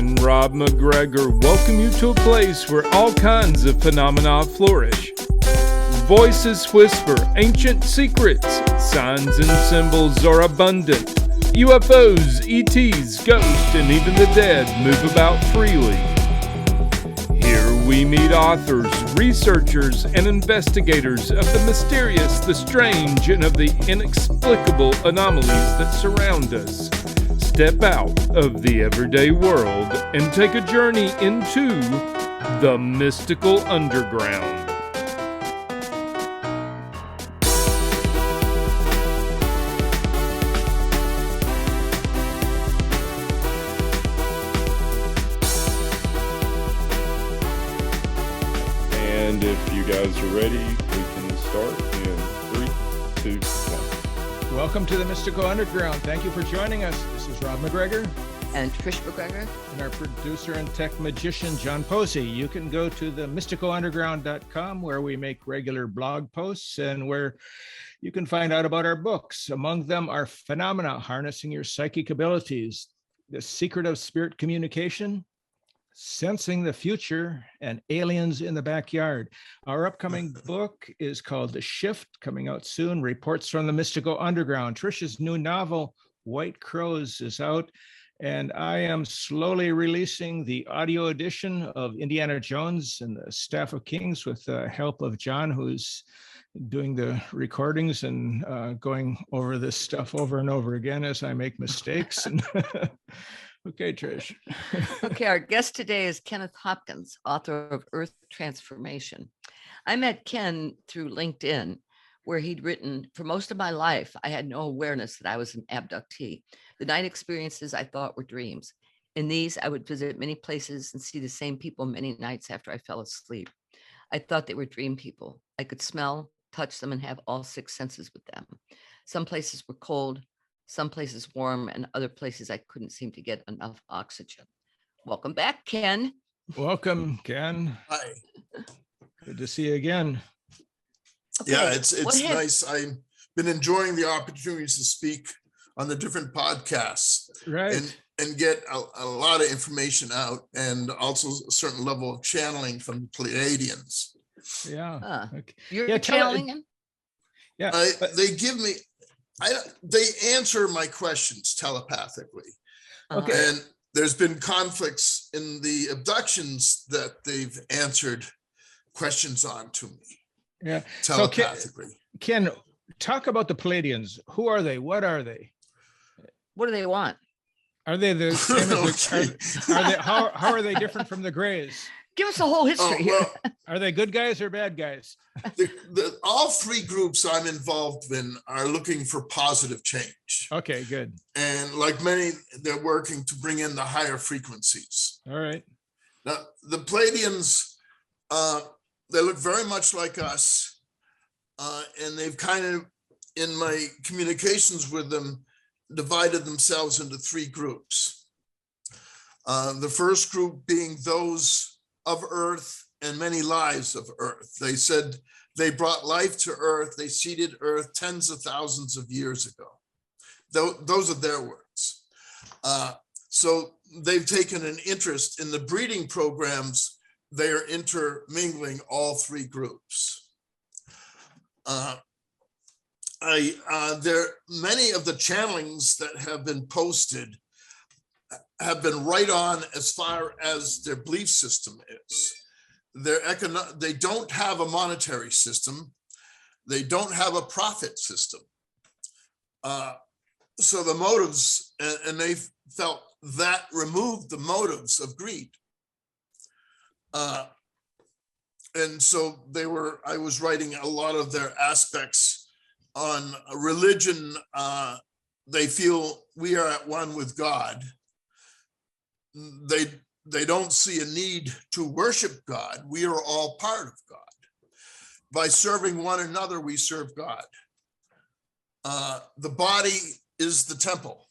and Rob McGregor welcome you to a place where all kinds of phenomena flourish. Voices whisper ancient secrets, signs and symbols are abundant. UFOs, ETs, ghosts, and even the dead move about freely. Here we meet authors, researchers, and investigators of the mysterious, the strange, and of the inexplicable anomalies that surround us. Step out of the everyday world and take a journey into the mystical underground. And if you guys are ready, we can start in 3, 2, 1. Welcome to the Mystical Underground. Thank you for joining us. This is Rob McGregor. And Trish McGregor. And our producer and tech magician, John Posey. You can go to the mysticalunderground.com where we make regular blog posts and where you can find out about our books. Among them are Phenomena, Harnessing Your Psychic Abilities, The Secret of Spirit Communication, Sensing the Future, and Aliens in the Backyard. Our upcoming book is called The Shift, coming out soon. Reports from the Mystical Underground. Trish's new novel, White Crows, is out, and I am slowly releasing the audio edition of Indiana Jones and the Staff of Kings with the help of John, who's doing the recordings and going over this stuff over and over again as I make mistakes. Okay, Trish. Okay, our guest today is Kenneth Hopkins, author of Earth Transformation. I met Ken through LinkedIn, where he'd written, "For most of my life, I had no awareness that I was an abductee. The night experiences I thought were dreams. In these, I would visit many places and see the same people many nights after I fell asleep. I thought they were dream people. I could smell, touch them, and have all 6 senses with them. Some places were cold, some places warm, and other places I couldn't seem to get enough oxygen." Welcome back, Ken. Welcome, Ken. Hi. Good to see you again. Okay, Yeah, it's had- nice. I've been enjoying the opportunities to speak on the different podcasts Right. and get a lot of information out, and also a certain level of channeling from the Pleiadians. Yeah. Okay. You're Yeah, channeling him? Yeah. They give me, they answer my questions telepathically. Okay. And there's been conflicts in the abductions that they've answered questions on to me Yeah. telepathically. Ken, talk about the Pleiadians. Who are they? What are they? What do they want? Are they the same as Okay. are they how are they different from the Greys? Give us a whole history here. Well, Are they good guys or bad guys? all 3 groups I'm involved in are looking for positive change. Okay, good. And like many, they're working to bring in the higher frequencies. All right. Now, the Pleiadians, they look very much like us. And they've kind of, in my communications with them, divided themselves into 3 groups. The first group being those of Earth and many lives of Earth. They said they brought life to Earth. They seeded Earth tens of thousands of years ago. Those are their words. So they've taken an interest in the breeding programs. They are intermingling all 3 groups. Many of the channelings that have been posted have been right on as far as their belief system is. They don't have a monetary system. They don't have a profit system. So the motives, and they felt that removed the motives of greed. And so I was writing a lot of their aspects on religion. They feel we are at one with God. They don't see a need to worship God. We are all part of God. By serving one another, we serve God. The body is the temple.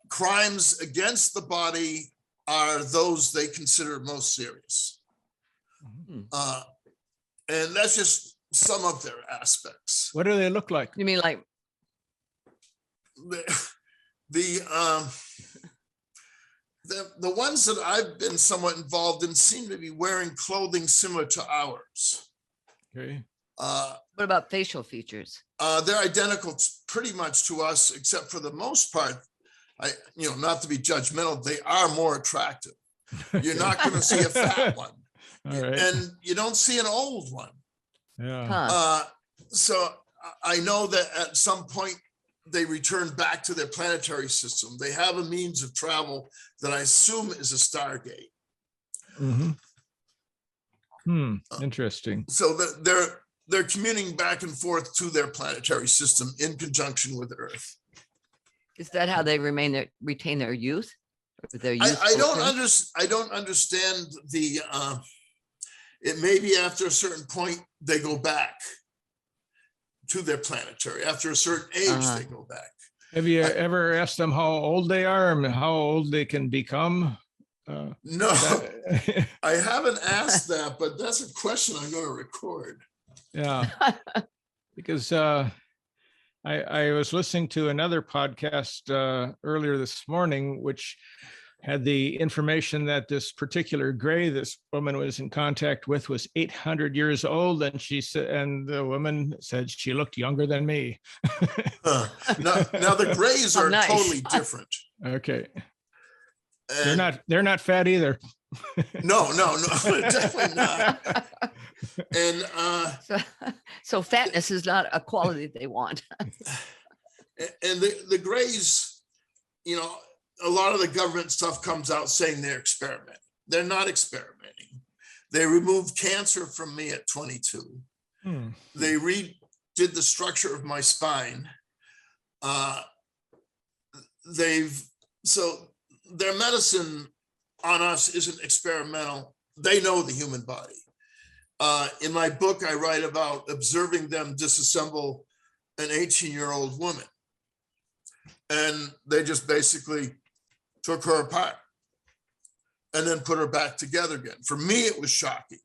Crimes against the body are those they consider most serious. And that's just some of their aspects. What do they look like? You mean like The The ones that I've been somewhat involved in seem to be wearing clothing similar to ours. Okay. What about facial features? They're identical pretty much to us, except for the most part. Not to be judgmental, they are more attractive. You're not going to see a fat one, All right. and you don't see an old one. Yeah. Huh. So I know that at some point they return back to their planetary system. They have a means of travel that I assume is a Stargate. Interesting. So they're commuting back and forth to their planetary system in conjunction with Earth. Is that how they retain their youth? Or their I don't understand the. It may be after a certain point they go back to their planetary. After a certain age, they go back. Have you ever asked them how old they are and how old they can become? No, I haven't asked that, but that's a question I'm going to record. Yeah, because I was listening to another podcast earlier this morning, which had the information that this particular gray this woman was in contact with was 800 years old, and she said, and the woman said she looked younger than me. Now the grays are nice. Totally different. Okay, And they're not fat either. no, definitely not. And so fatness is not a quality they want. and the grays, a lot of the government stuff comes out saying they're experimenting. They're not experimenting. They removed cancer from me at 22. They redid the structure of my spine. So their medicine on us isn't experimental. They know the human body. In my book, I write about observing them disassemble an 18-year-old woman. And they just basically took her apart and then put her back together again. For me, it was shocking.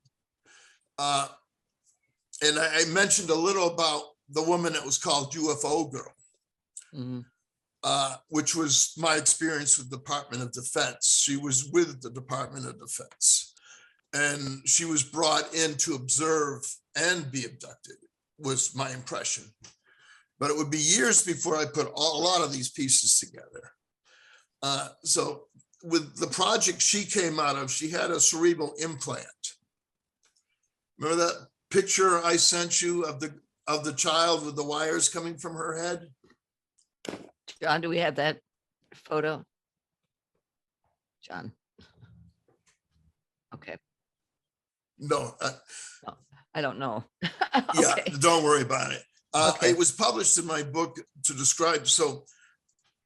And I mentioned a little about the woman that was called UFO Girl, which was my experience with the Department of Defense. She was with the Department of Defense, and she was brought in to observe and be abducted, was my impression. But it would be years before I put a lot of these pieces together. So with the project she came out of, she had a cerebral implant. Remember that picture I sent you of the child with the wires coming from her head? John, do we have that photo? John. Okay. No. I don't know. Yeah, Okay. don't worry about it. Okay. It was published in my book to describe. So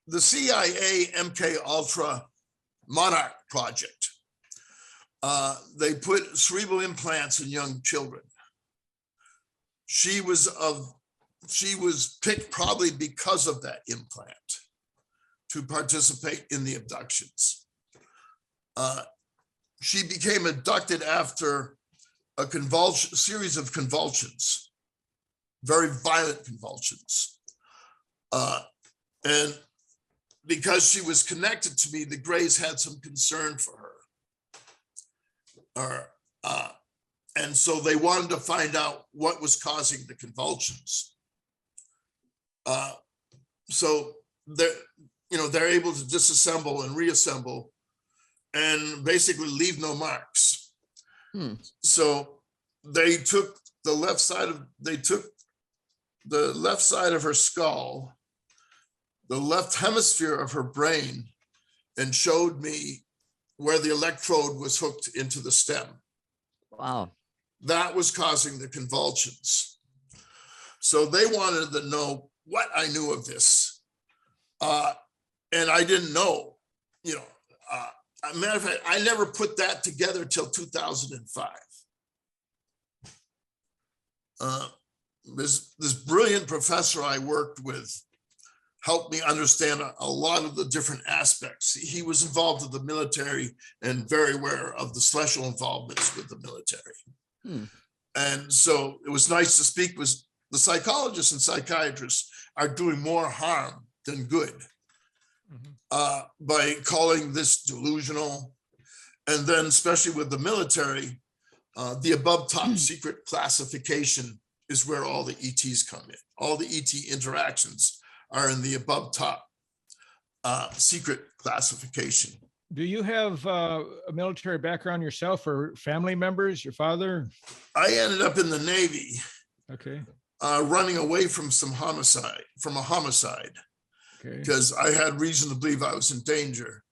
the CIA MK Ultra Monarch Project, they put cerebral implants in young children. She was picked probably because of that implant to participate in the abductions. She became abducted after a series of convulsions, very violent convulsions. And because she was connected to me, the Greys had some concern for her. And so they wanted to find out what was causing the convulsions. So they're able to disassemble and reassemble and basically leave no marks. So they took the left side of her skull, the left hemisphere of her brain, and showed me where the electrode was hooked into the stem. Wow. That was causing the convulsions. So they wanted to know what I knew of this. And I didn't know, matter of fact, I never put that together till 2005. This brilliant professor I worked with helped me understand a lot of the different aspects. He was involved with the military and very aware of the celestial involvements with the military. And so it was nice to speak with the psychologists and psychiatrists are doing more harm than good. by calling this delusional. And then especially with the military, the above top secret classification is where all the ETs come in. All the ET interactions are in the above top secret classification. Do you have a military background yourself or family members, your father? I ended up in the Navy. Okay. Running away from a homicide, Okay. because I had reason to believe I was in danger.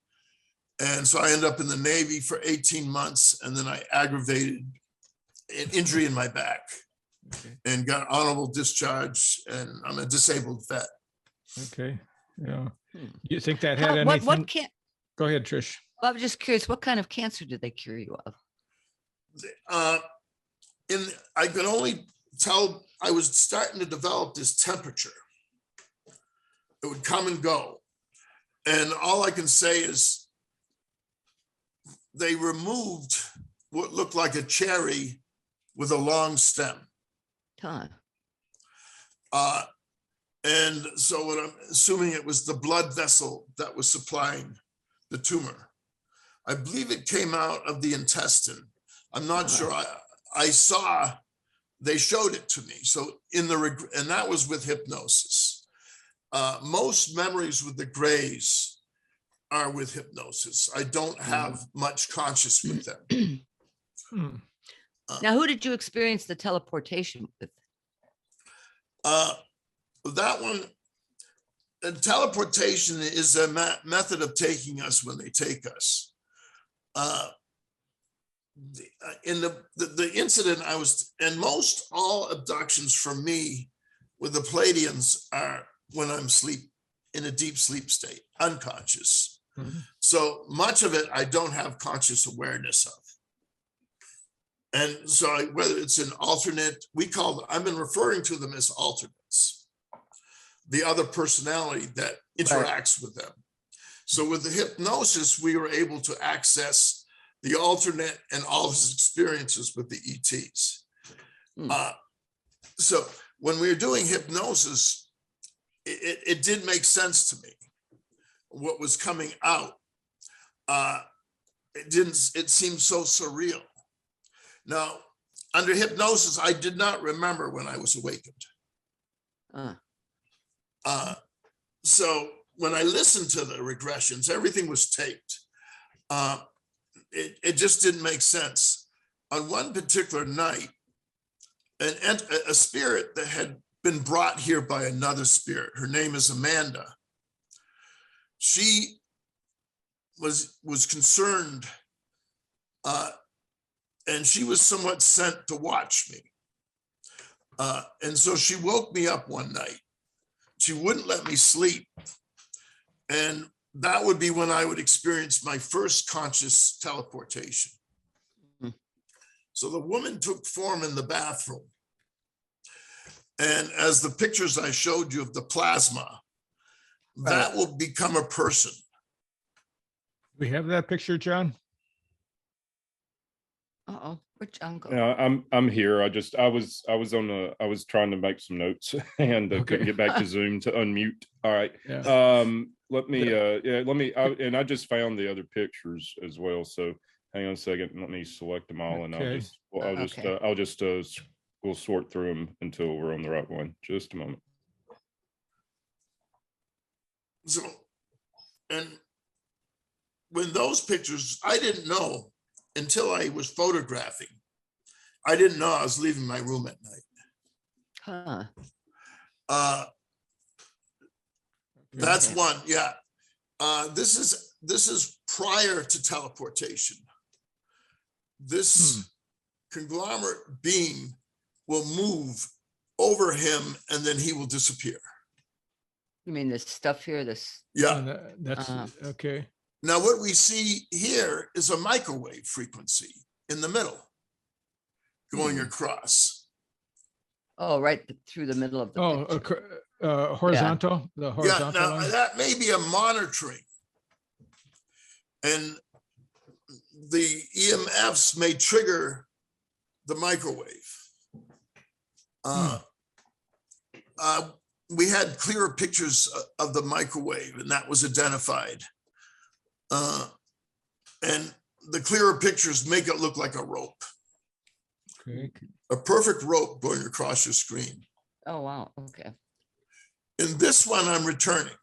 And so I ended up in the Navy for 18 months, and then I aggravated an injury in my back and got honorable discharge, and I'm a disabled vet. Okay. Yeah. You think that had anything? What can't? Go ahead, Trish. Well, I'm just curious, what kind of cancer did they cure you of? I could only tell I was starting to develop this temperature. It would come and go. And all I can say is they removed what looked like a cherry with a long stem. Huh. And so what I'm assuming it was the blood vessel that was supplying the tumor. I believe it came out of the intestine. I'm not sure. I saw, they showed it to me. So and that was with hypnosis. Most memories with the Greys are with hypnosis. I don't have much conscious with them. Now, who did you experience the teleportation with? That one, teleportation is a method of taking us when they take us. In the incident I was, and most all abductions for me with the Pleiadians are when I'm in a deep sleep state, unconscious. So much of it I don't have conscious awareness of. And so whether it's an alternate, I've been referring to them as alternates, the other personality that interacts with them. So with the hypnosis, we were able to access the alternate and all his experiences with the ETs. So when we were doing hypnosis, it did make sense to me what was coming out. It seemed so surreal. Now, under hypnosis, I did not remember when I was awakened. So when I listened to the regressions, everything was taped. It just didn't make sense. On one particular night, a spirit that had been brought here by another spirit, her name is Amanda. She was concerned, and she was somewhat sent to watch me. And so she woke me up one night. She wouldn't let me sleep. And that would be when I would experience my first conscious teleportation. So the woman took form in the bathroom. And as the pictures I showed you of the plasma, that will become a person. We have that picture, John? Where'd John go? Yeah, I'm here. I was trying to make some notes and couldn't get back to Zoom to unmute. All right. Yeah. And I just found the other pictures as well. So hang on a second. Let me select them all, and we'll sort through them until we're on the right one. Just a moment. So, and when those pictures, I didn't know until I was photographing. I didn't know I was leaving my room at night. That's one. Yeah. This is prior to teleportation. This conglomerate being will move over him and then he will disappear. You mean this stuff here? Yeah. That's okay. Now, what we see here is a microwave frequency in the middle going across. Oh, right through the middle of the picture. Horizontal. The horizontal. Yeah, now line? that may be a monitoring. And the EMFs may trigger the microwave. we had clearer pictures of the microwave, and that was identified. And the clearer pictures make it look like a rope, Okay. a perfect rope going across your screen. Oh, wow. Okay. In this one, I'm returning.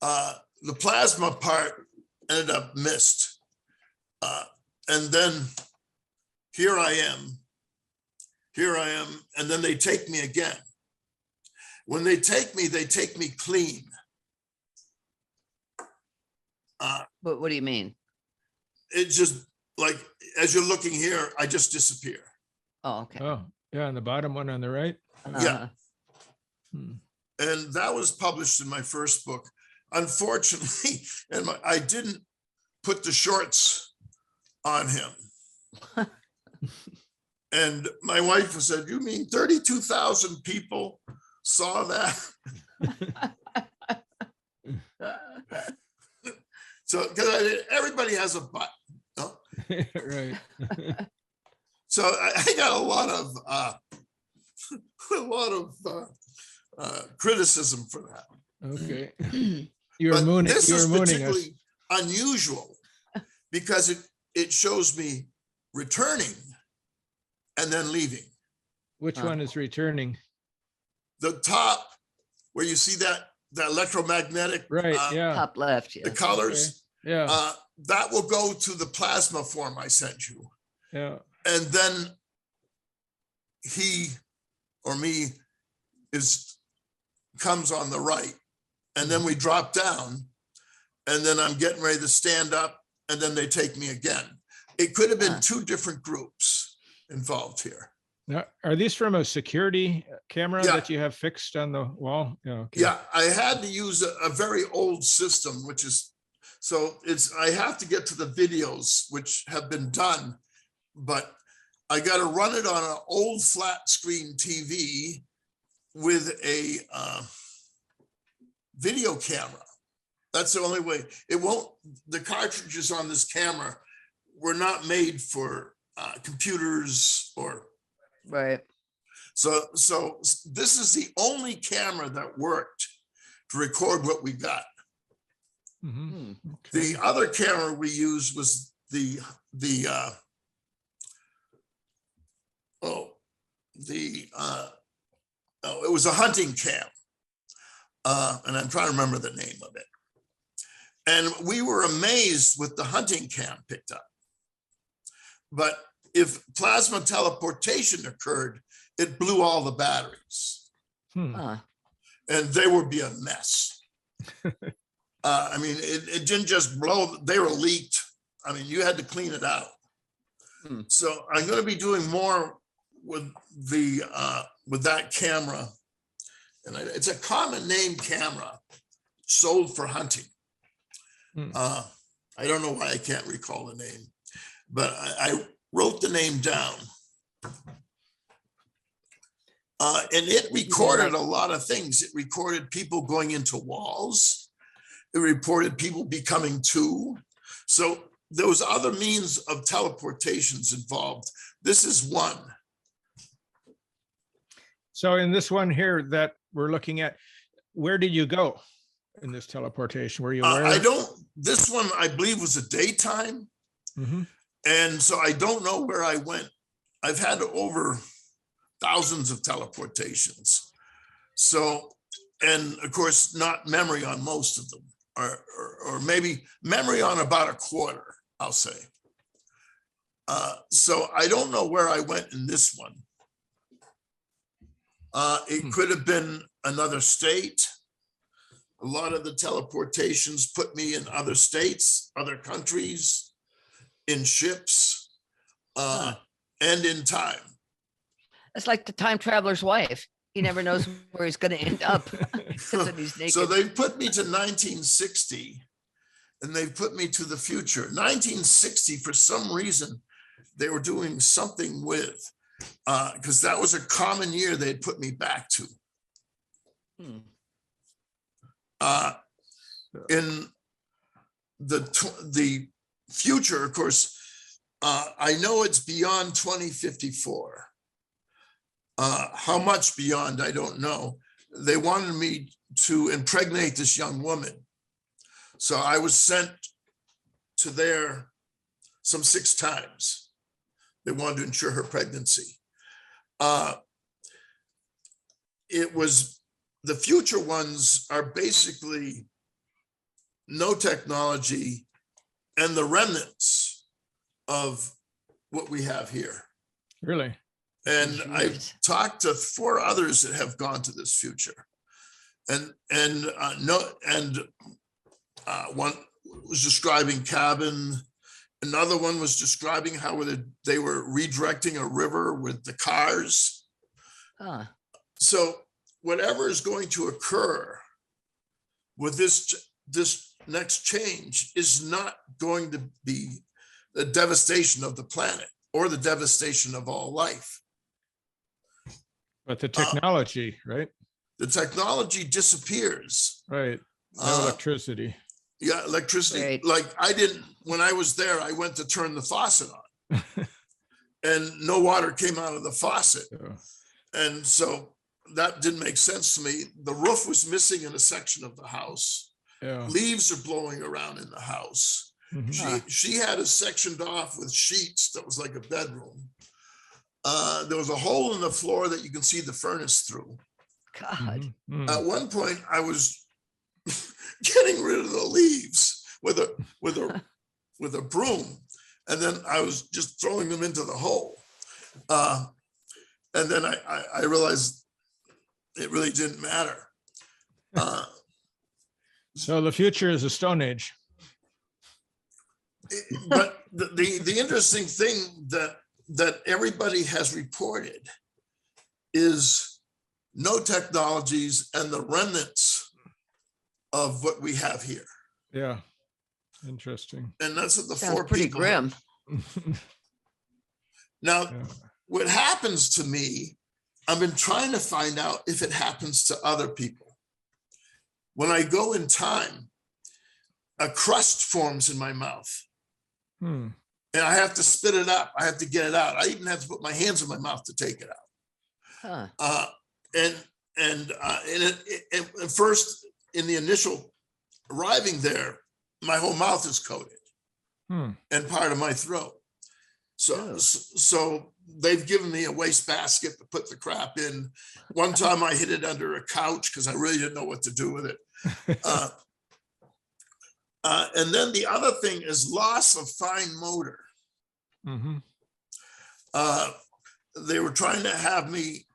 The plasma part ended up missed. And then here I am, and then they take me again. When they take me clean. But what do you mean? It's just like, as you're looking here, I just disappear. Oh, okay. Oh, yeah, and the bottom one on the right. Yeah. Hmm. And that was published in my first book. Unfortunately, I didn't put the shorts on him. And my wife said, "You mean 32,000 people saw that?" So, because everybody has a butt. No? Right. So I got a lot of criticism for that. Okay. You were But mooning. this You is were mooning us. particularly unusual because it shows me returning and then leaving. Which one is returning? The top, where you see that electromagnetic, Right. Yeah. Top left. the Yes. colors, Yeah. that will go to the plasma form I sent you. Yeah. And then he or me comes on the right. And then we drop down, and then I'm getting ready to stand up, and then they take me again. It could have been two different groups involved here. Now, are these from a security camera Yeah. that you have fixed on the wall? Yeah. Okay. Yeah, I had to use a very old system, which is, so I have to get to the videos, which have been done, but I got to run it on an old flat screen TV with a video camera. That's the only way. It won't, the cartridges on this camera were not made for computers or, Right. so this is the only camera that worked to record what we got. Mhm. Hmm. Okay. The other camera we used was it was a hunting cam. And I'm trying to remember the name of it. And we were amazed with the hunting cam picked up. But if plasma teleportation occurred, it blew all the batteries. Hmm. And they would be a mess. I mean, it didn't just blow, they were leaked. I mean, you had to clean it out. Hmm. So I'm going to be doing more with that camera. And it's a common name camera sold for hunting. Hmm. I don't know why I can't recall the name, but I wrote the name down. And it recorded a lot of things. It recorded people going into walls. It reported people becoming two. So there was other means of teleportations involved. This is one. So in this one here that we're looking at, where did you go in this teleportation? Were you aware? This one I believe was a daytime. Mhm. And so I don't know where I went. I've had over thousands of teleportations. So, and of course, not memory on most of them, or maybe memory on about a quarter, I'll say. So I don't know where I went in this one. It could have been another state. A lot of the teleportations put me in other states, other countries, in ships, and in time. It's like the time traveler's wife. He never knows where he's going to end up. Except that he's naked. So they put me to 1960, and they put me to the future. 1960, for some reason, they were doing something with, because that was a common year they'd put me back to. Hmm. In the future, of course, I know it's beyond 2054. How much beyond, I don't know. they wanted me to impregnate this young woman. So I was sent to there some 6 times. They wanted to ensure her pregnancy. It was, the future ones are basically no technology and the remnants of what we have here. Really? And I've talked to 4 others that have gone to this future. One was describing cabin. Another one was describing how they were redirecting a river with the cars. So whatever is going to occur with this next change is not going to be the devastation of the planet or the devastation of all life. But the technology, right? The technology disappears. Right. No electricity. Yeah, electricity. Right. Like when I was there, I went to turn the faucet on and no water came out of the faucet. Yeah. And so that didn't make sense to me. The roof was missing in a section of the house. Yeah. Leaves are blowing around in the house. Mhm. She had it sectioned off with sheets that was like a bedroom. There was a hole in the floor that you can see the furnace through. God. Mhm. At one point, I was getting rid of the leaves with a broom, and then I was just throwing them into the hole. And then I realized it really didn't matter. So the future is a Stone Age. But the interesting thing that everybody has reported is no technologies and the remnants of what we have here. Yeah. Interesting. And that's what the Sounds 4 pretty people. grim. Now, Yeah. what happens to me, I've been trying to find out if it happens to other people. When I go in time, a crust forms in my mouth. Hmm. And I have to spit it up. I have to get it out. I even have to put my hands in my mouth to take it out. Huh. And first, in the initial arriving there, my whole mouth is coated and part of my throat. So they've given me a wastebasket to put the crap in. One time I hid it under a couch because I really didn't know what to do with it. And then the other thing is loss of fine motor. Mhm. They were trying to have me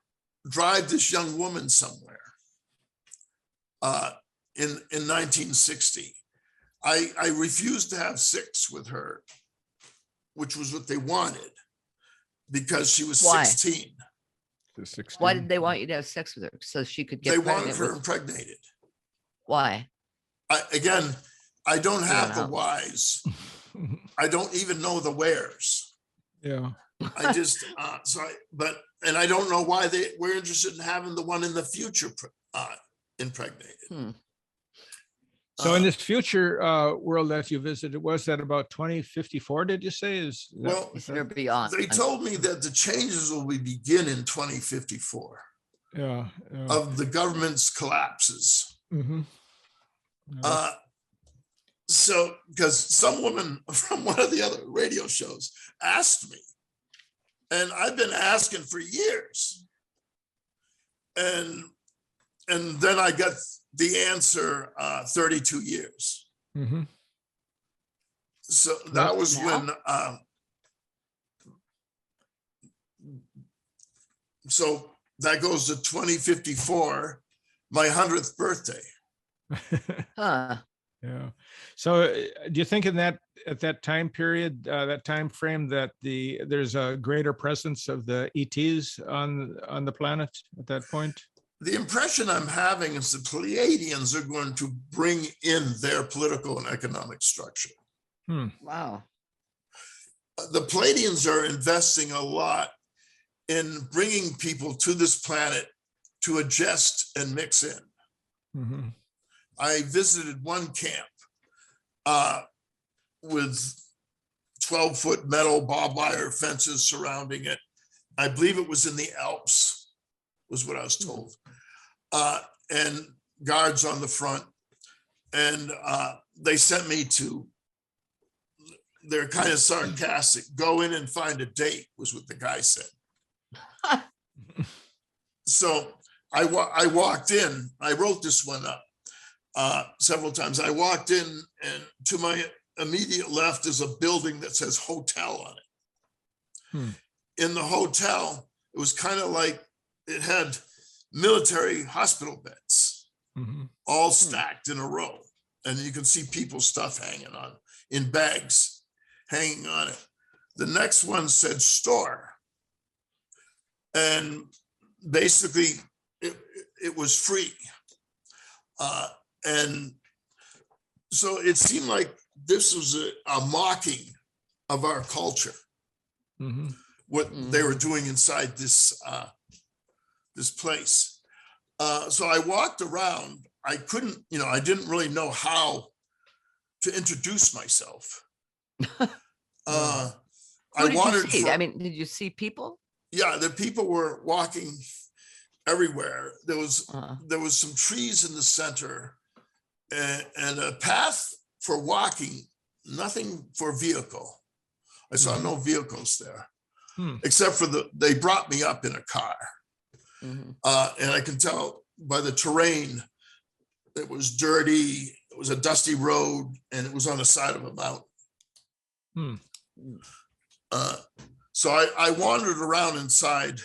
drive this young woman somewhere in 1960. I refused to have sex with her, which was what they wanted, because she was Why? 16. The 16. Why did they want you to have sex with her? So she could get They pregnant wanted her with- impregnated. Why? I don't have the know. whys. I don't even know the wheres. Yeah. I just and I don't know why they were interested in having the one in the future impregnated. So in this future world that you visited, was that about 2054? Did you say? Well, Is there beyond? they told me that the changes will begin in 2054 Yeah. of the government's collapses. Mhm. So, because some woman from one of the other radio shows asked me, and I've been asking for years, and then I got the answer 32 years. Mhm. So that was Now? when, so that goes to 2054, my 100th birthday. Huh. Yeah. So do you think at that time period, that time frame, that there's a greater presence of the ETs on the planet at that point? The impression I'm having is the Pleiadians are going to bring in their political and economic structure. Wow. The Pleiadians are investing a lot in bringing people to this planet to adjust and mix in. Mhm. I visited one camp with 12-foot metal barbed wire fences surrounding it. I believe it was in the Alps, was what I was told. and guards on the front. And they sent me to, they're kind of sarcastic, go in and find a date, was what the guy said. So I walked in, I wrote this one up several times. I walked in, and to my immediate left is a building that says hotel on it. In the hotel, it was kind of like it had military hospital beds, all stacked in a row. And you can see people's stuff hanging on in bags, hanging on it. The next one said store. And basically it was free. And so it seemed like this was a mocking of our culture, what they were doing inside this place. So I walked around. I couldn't, I didn't really know how to introduce myself. I wanted. Did you see people? Yeah, the people were walking everywhere. There was some trees in the center, and a path for walking. Nothing for vehicle. I saw no vehicles there, except for they brought me up in a car, and I can tell by the terrain. It was dirty. It was a dusty road, and it was on the side of a mountain. So I wandered around inside,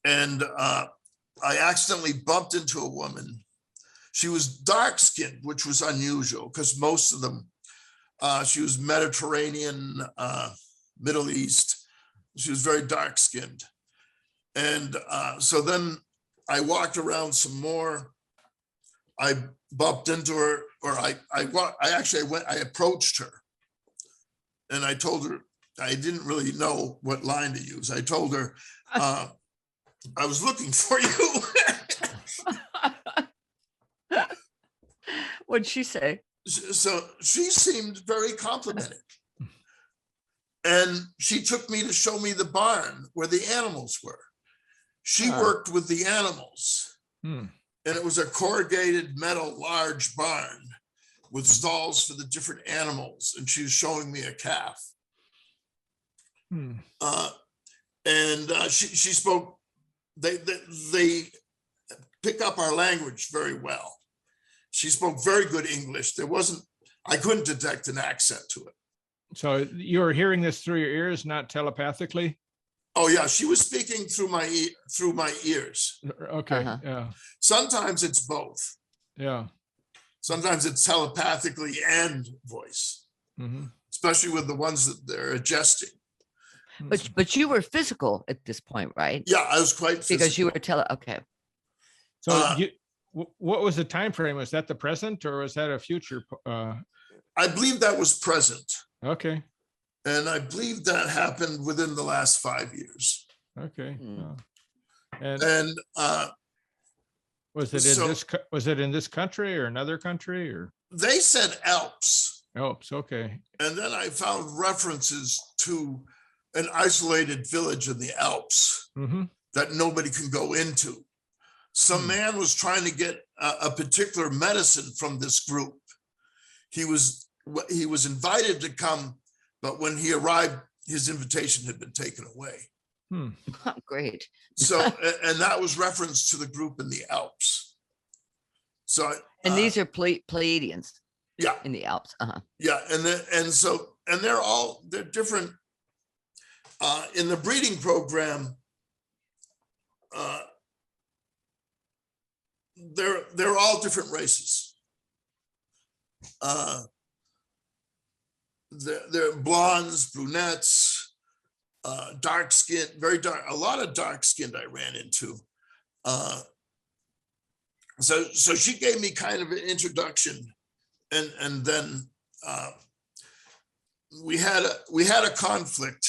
and I accidentally bumped into a woman. She was dark-skinned, which was unusual because most of them, she was Mediterranean, Middle East. She was very dark-skinned. And so then I walked around some more. I bumped into her, or I approached her, and I told her, I didn't really know what line to use. I told her, I was looking for you. What'd she say? So she seemed very complimented. And she took me to show me the barn where the animals were. She worked with the animals, and it was a corrugated metal large barn with stalls for the different animals. And she was showing me a calf. And she spoke, they pick up our language very well. She spoke very good English. I couldn't detect an accent to it. So you were hearing this through your ears, not telepathically? Oh yeah, she was speaking through my ears. Okay, yeah. Sometimes it's both. Yeah. Sometimes it's telepathically and voice, especially with the ones that they're adjusting. But you were physical at this point, right? Yeah, I was quite physical. Because you were okay. So what was the time frame? Was that the present, or was that a future? I believe that was present. Okay. And I believe that happened within the last 5 years. Okay. And was it in this country or another country, or? They said Alps. Alps, okay. And then I found references to an isolated village in the Alps that nobody can go into. Some man was trying to get a particular medicine from this group. He was invited to come, but when he arrived, his invitation had been taken away. Great. So, and that was reference to the group in the Alps. So, and these are Pleiadians. Yeah, in the Alps. Yeah, and they're different. In the breeding program, they're all different races. They're blondes, brunettes, dark skinned, very dark. A lot of dark skinned I ran into. So she gave me kind of an introduction, and then we had a conflict,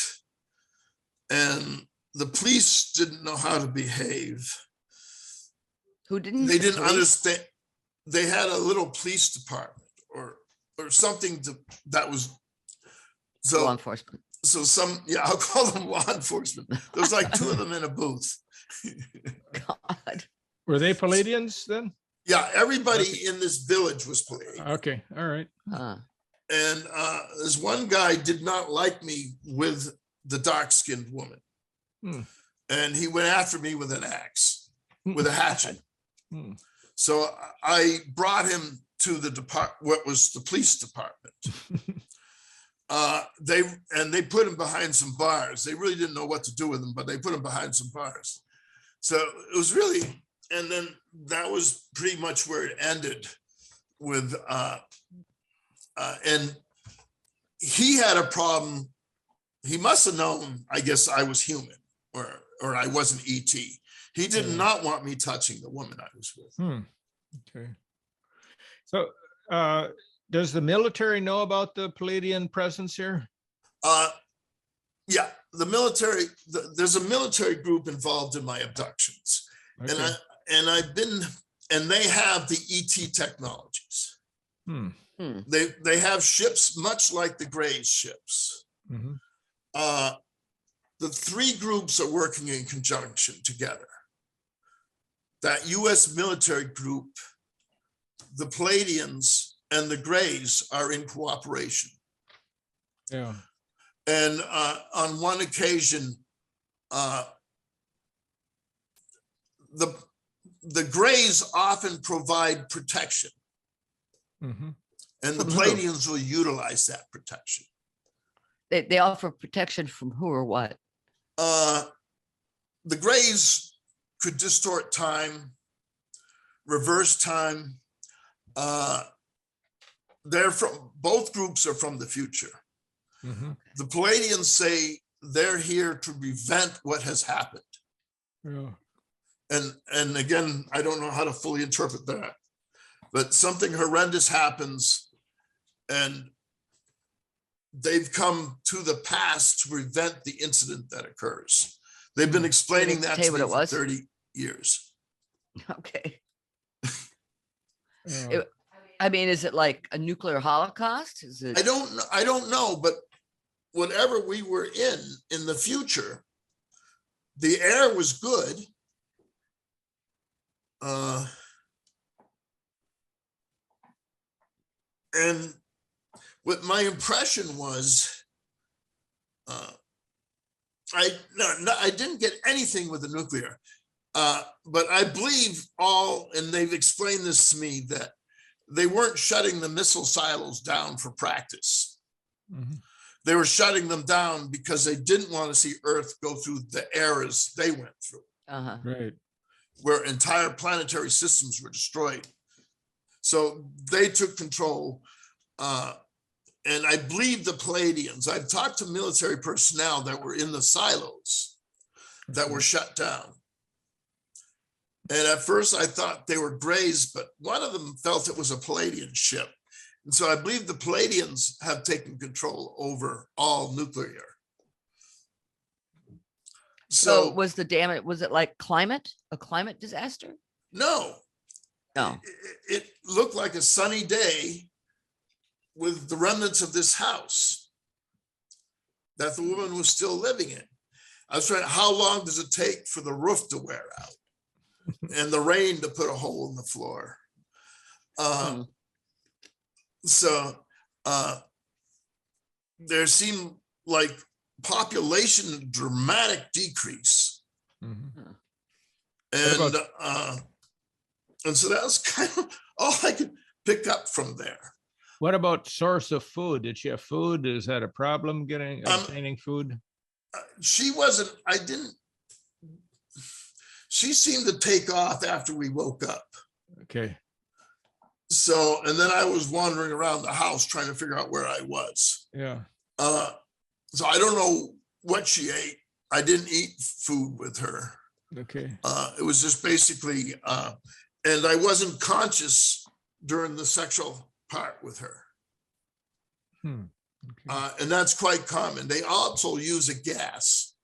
and the police didn't know how to behave. Who didn't? They didn't understand. They had a little police department or something that was so law enforcement. I'll call them law enforcement. There's like two of them in a booth. God. Were they Palladians then? Yeah, everybody in this village was Palladian. Okay, all right. And this one guy did not like me with the dark-skinned woman. And he went after me with an axe, with a hatchet. So I brought him to what was the police department. They put him behind some bars. They really didn't know what to do with him, but they put him behind some bars. So it was really, and then that was pretty much where it ended with, and he had a problem. He must have known, I guess, I was human or I wasn't ET. He did not want me touching the woman I was with. Okay. So does the military know about the Palladian presence here? Yeah, the military, there's a military group involved in my abductions. Okay. And they have the ET technologies. They have ships much like the Greys ships. The three groups are working in conjunction together. That US military group, the Palladians, and the Greys are in cooperation. Yeah. And on one occasion, the Greys often provide protection. And the Palladians will utilize that protection. They offer protection from who or what? The Greys could distort time, reverse time. Both groups are from the future. The Palladians say they're here to prevent what has happened. Yeah. And again, I don't know how to fully interpret that, but something horrendous happens and they've come to the past to prevent the incident that occurs. They've been explaining that to me for 30 years. Okay. I mean, is it like a nuclear holocaust? Is it? I don't know, but whatever we were in the future, the air was good. And what my impression was, I didn't get anything with the nuclear, but I believe and they've explained this to me, that they weren't shutting the missile silos down for practice. They were shutting them down because they didn't want to see Earth go through the eras they went through, right, where entire planetary systems were destroyed. So they took control. And I believe the Palladians, I've talked to military personnel that were in the silos that were shut down. And at first I thought they were Greys, but one of them felt it was a Palladian ship. And so I believe the Palladians have taken control over all nuclear. So was the damage, was it like a climate disaster? No. It looked like a sunny day with the remnants of this house that the woman was still living in. I was trying, how long does it take for the roof to wear out and the rain to put a hole in the floor? So there seemed like population dramatic decrease. And so that was kind of all I could pick up from there. What about source of food? Did she have food? Is that a problem obtaining food? She wasn't, she seemed to take off after we woke up. Okay. So, and then I was wandering around the house trying to figure out where I was. Yeah. So I don't know what she ate. I didn't eat food with her. Okay. It was just basically, and I wasn't conscious during the sexual part with her. Okay. And that's quite common. They also use a gas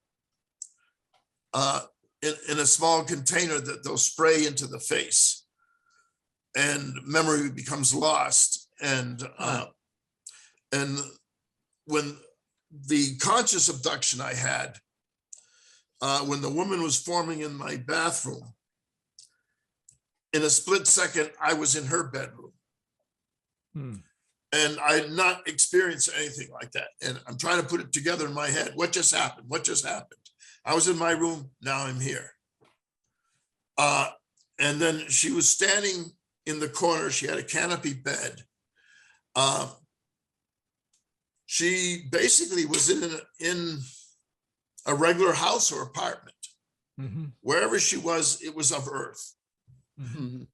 in a small container that they'll spray into the face, and memory becomes lost. And when the conscious abduction I had, when the woman was forming in my bathroom, in a split second, I was in her bedroom. And I had not experienced anything like that. And I'm trying to put it together in my head. What just happened? What just happened? I was in my room, now I'm here. And then she was standing in the corner. She had a canopy bed. She basically was in a regular house or apartment. Wherever she was, it was of earth.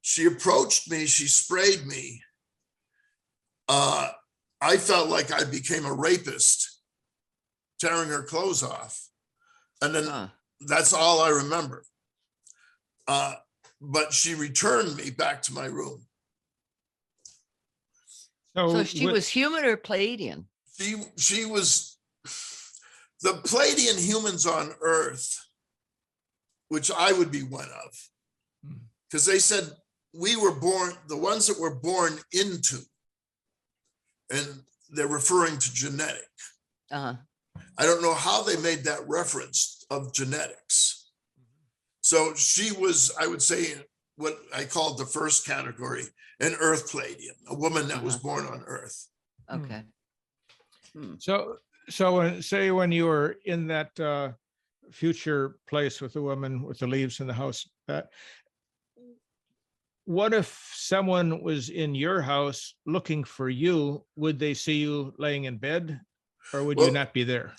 She approached me, she sprayed me. I felt like I became a rapist, tearing her clothes off. And then that's all I remember. But she returned me back to my room. So she was human or Pleiadian? She was the Pleiadian humans on Earth, which I would be one of, because they said we were born, the ones that were born into, and they're referring to genetic. I don't know how they made that reference of genetics. So she was, I would say, what I called the first category, an Earth Pleiadian, a woman that was born on Earth. Okay. So when you were in that future place with the woman with the leaves in the house, what if someone was in your house looking for you? Would they see you laying in bed, or would you not be there?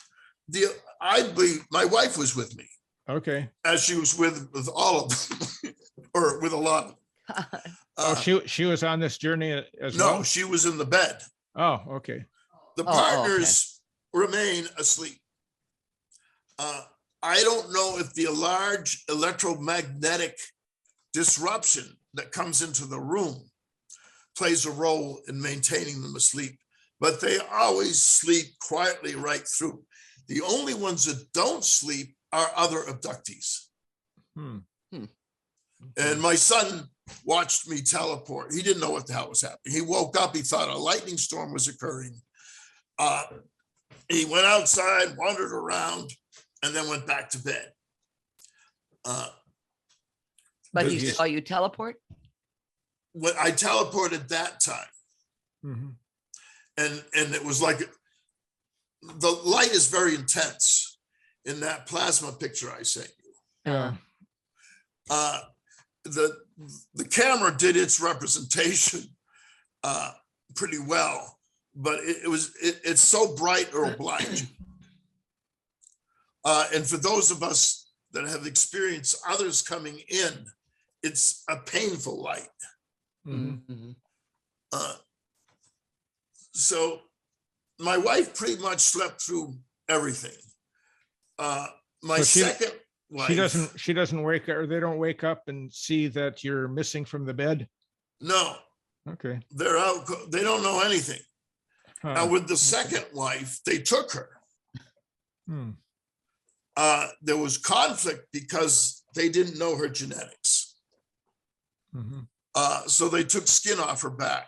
I believe my wife was with me. Okay. As she was with all of them, or with a lot of them. She was on this journey as well? No, she was in the bed. Oh, okay. The partners remain asleep. I don't know if the large electromagnetic disruption that comes into the room plays a role in maintaining them asleep, but they always sleep quietly right through. The only ones that don't sleep are other abductees. And my son watched me teleport. He didn't know what the hell was happening. He woke up, he thought a lightning storm was occurring. He went outside, wandered around, and then went back to bed. But he saw you teleport? When I teleported that time, and it was like, the light is very intense in that plasma picture I sent you. Yeah. The camera did its representation pretty well, but it's so bright it'll blind you. And for those of us that have experienced others coming in, it's a painful light. So my wife pretty much slept through everything. My second wife, she doesn't wake up, or they don't wake up and see that you're missing from the bed? No. Okay. They're out, they don't know anything. Now with the second wife, they took her. There was conflict because they didn't know her genetics. So they took skin off her back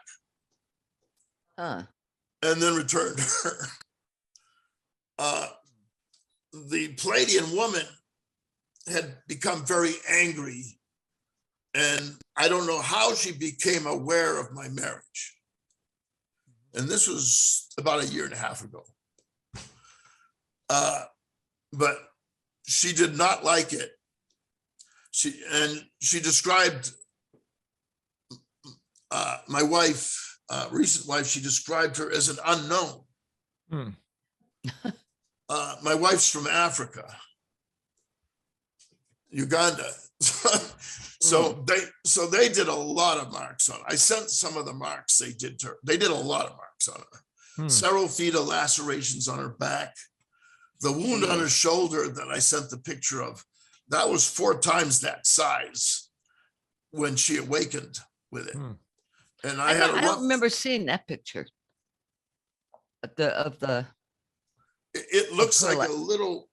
and then returned her. The Pleiadian woman had become very angry, and I don't know how she became aware of my marriage. And this was about 1.5 years ago. But she did not like it. She described my wife, recent wife, she described her as an unknown. My wife's from Africa, Uganda. So they did a lot of marks on her. I sent some of the marks they did to her. They did a lot of marks on her. Several feet of lacerations on her back. The wound on her shoulder that I sent the picture of, that was 4 times that size when she awakened with it. And I don't remember seeing that picture of the. It looks like a little.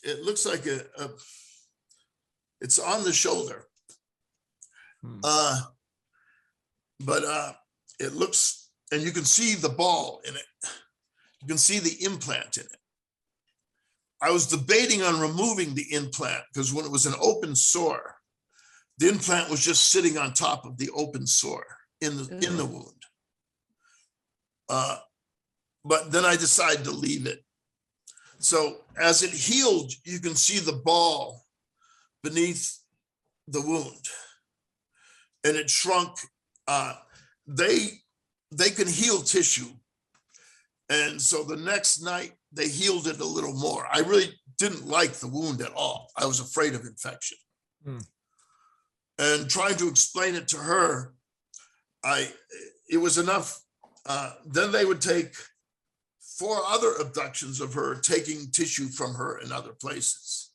It looks like it's on the shoulder. But it looks and you can see the ball in it. You can see the implant in it. I was debating on removing the implant because when it was an open sore, the implant was just sitting on top of the open sore in the wound. But then I decided to leave it. So as it healed, you can see the ball beneath the wound, and it shrunk. They can heal tissue. And so the next night they healed it a little more. I really didn't like the wound at all. I was afraid of infection. And trying to explain it to her, it was enough. Then they would take 4 other abductions of her, taking tissue from her in other places.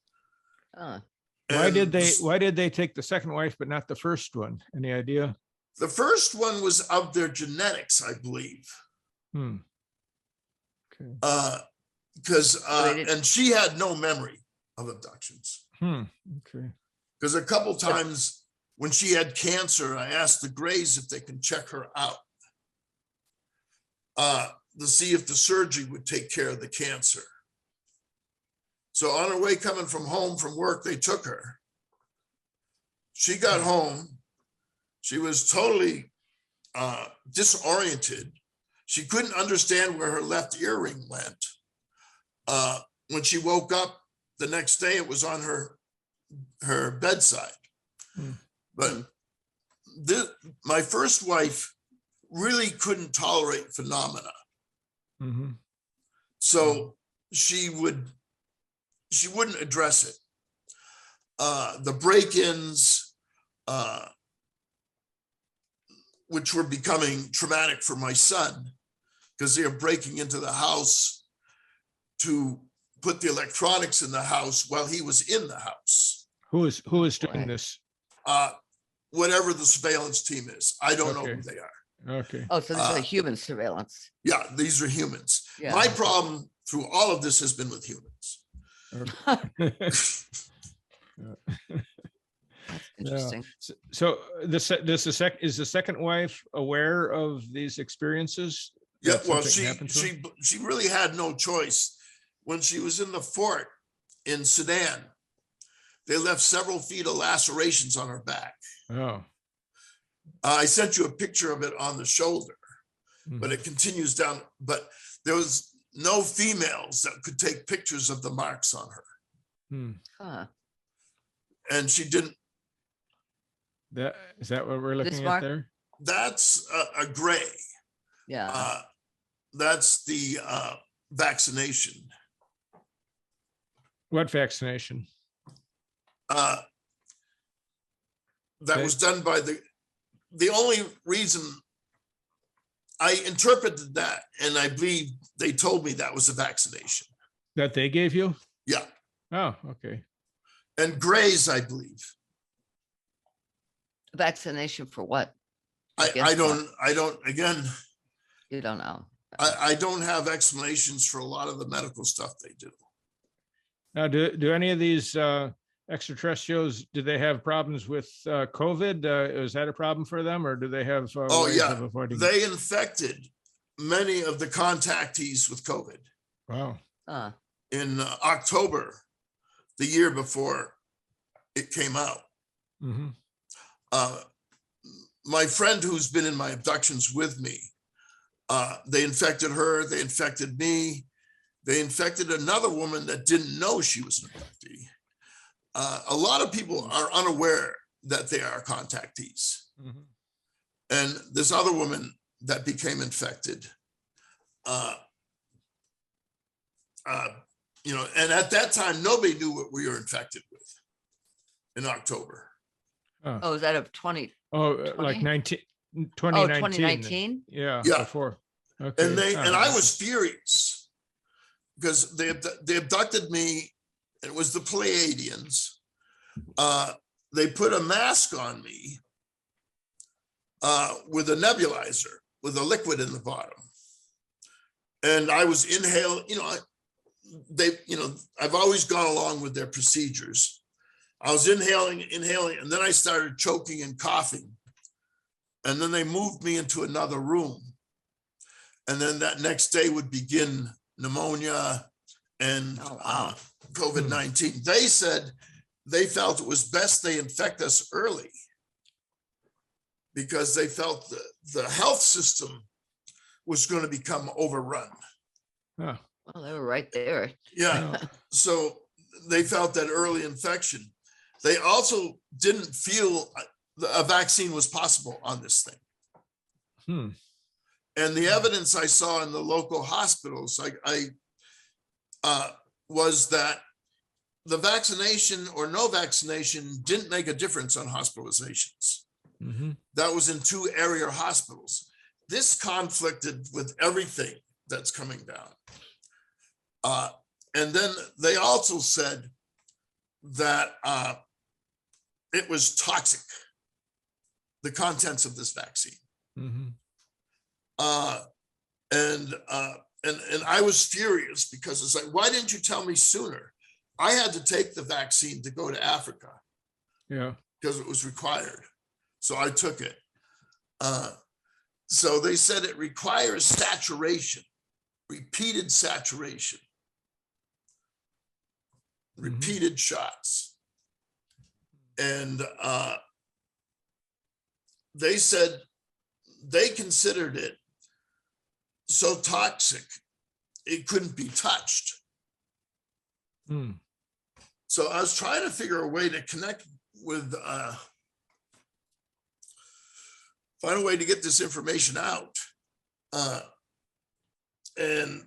Why did they take the second wife but not the first one? Any idea? The first one was of their genetics, I believe. Okay. Because and she had no memory of abductions. Okay. Because a couple times when she had cancer, I asked the Grays if they can check her out to see if the surgery would take care of the cancer. So on her way coming home from work, they took her. She got home. She was totally disoriented. She couldn't understand where her left earring went. When she woke up the next day, it was on her bedside. But my first wife really couldn't tolerate phenomena. So she wouldn't address it. The break-ins, which were becoming traumatic for my son, because they were breaking into the house to put the electronics in the house while he was in the house. Who is doing this? Whatever the surveillance team is. I don't know who they are. Okay. Oh, so this is a human surveillance. Yeah, these are humans. Yeah. My problem through all of this has been with humans. Interesting. So is the second wife aware of these experiences? Yeah, that well, something happened to her? she really had no choice. When she was in the fort in Sudan, they left several feet of lacerations on her back. Oh. I sent you a picture of it on the shoulder, but it continues down. But there was no females that could take pictures of the marks on her. And she didn't. Is that what we're looking at mark? there? That's a gray. Yeah. That's the vaccination. What vaccination? That was done by the only reason I interpreted that, and I believe they told me that was a vaccination. That they gave you? Yeah. Oh, okay. And Grays, I believe. Vaccination for what? I don't, again, You don't know. I don't have explanations for a lot of the medical stuff they do. Now, do any of these extraterrestrials, do they have problems with COVID? Is that a problem for them, or do they have ways of avoiding it? They infected many of the contactees with COVID. Wow. In October, the year before it came out. My friend who's been in my abductions with me, they infected her, they infected me, they infected another woman that didn't know she was an abductee. A lot of people are unaware that they are contactees. And this other woman that became infected, and at that time, nobody knew what we were infected with in October. Oh, is that of 20? Like 2019. 2019? Yeah. Before. Okay. And I was furious because they abducted me. It was the Pleiadians. They put a mask on me with a nebulizer with a liquid in the bottom, and I was inhaling. I've always gone along with their procedures. I was inhaling, and then I started choking and coughing. And then they moved me into another room. And then that next day would begin pneumonia and Oh, wow. COVID-19. They said they felt it was best they infect us early because they felt the health system was going to become overrun. Huh. Well, they were right there. Yeah. So they felt that early infection. They also didn't feel a vaccine was possible on this thing. Hmm. And the evidence I saw in the local hospitals, was that the vaccination or no vaccination didn't make a difference on hospitalizations. Mm-hmm. That was in 2 area hospitals. This conflicted with everything that's coming down. And then they also said that it was toxic, the contents of this vaccine. Mm-hmm. And I was furious because it's like, why didn't you tell me sooner? I had to take the vaccine to go to Africa. Yeah. Because it was required. So I took it. So they said it requires saturation, repeated saturation, repeated shots. And they said they considered it so toxic, it couldn't be touched. Hmm. So I was trying to figure a way to connect with, find a way to get this information out. But it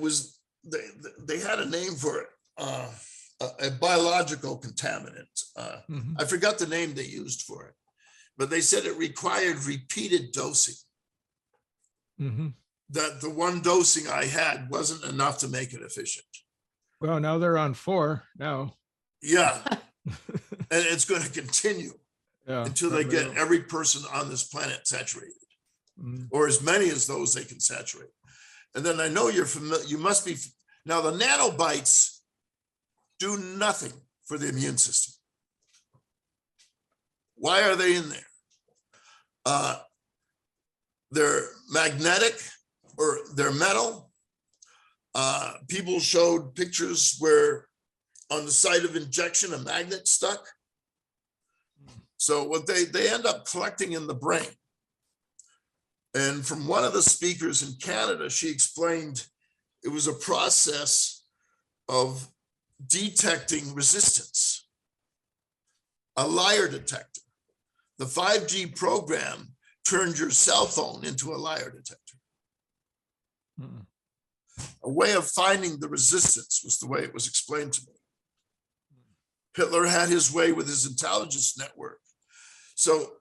was, they had a name for it, a biological contaminant. Mm-hmm. I forgot the name they used for it, but they said it required repeated dosing. Mm-hmm. That the one dosing I had wasn't enough to make it efficient. Well, now they're on 4 now. Yeah. And it's going to continue until they get every person on this planet saturated, or as many as those they can saturate. And then I know you're familiar, you must be, now the nanobites do nothing for the immune system. Why are they in there? They're magnetic or they're metal. People showed pictures where on the site of injection, a magnet stuck. So what they end up collecting in the brain. And from one of the speakers in Canada, she explained it was a process of detecting resistance, a liar detector. The 5G program turned your cell phone into a liar detector. Mm-mm. A way of finding the resistance was the way it was explained to me. Hitler had his way with his intelligence network. So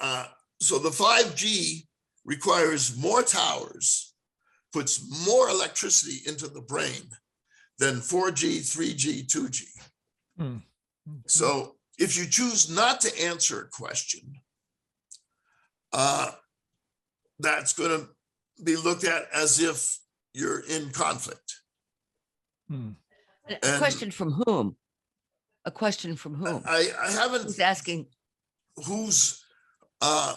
the 5G requires more towers, puts more electricity into the brain than 4G, 3G, 2G. Mm. Okay. So if you choose not to answer a question, that's going to be looked at as if you're in conflict. Hmm. A question from whom? A question from whom? I haven't. Who's asking? Who's I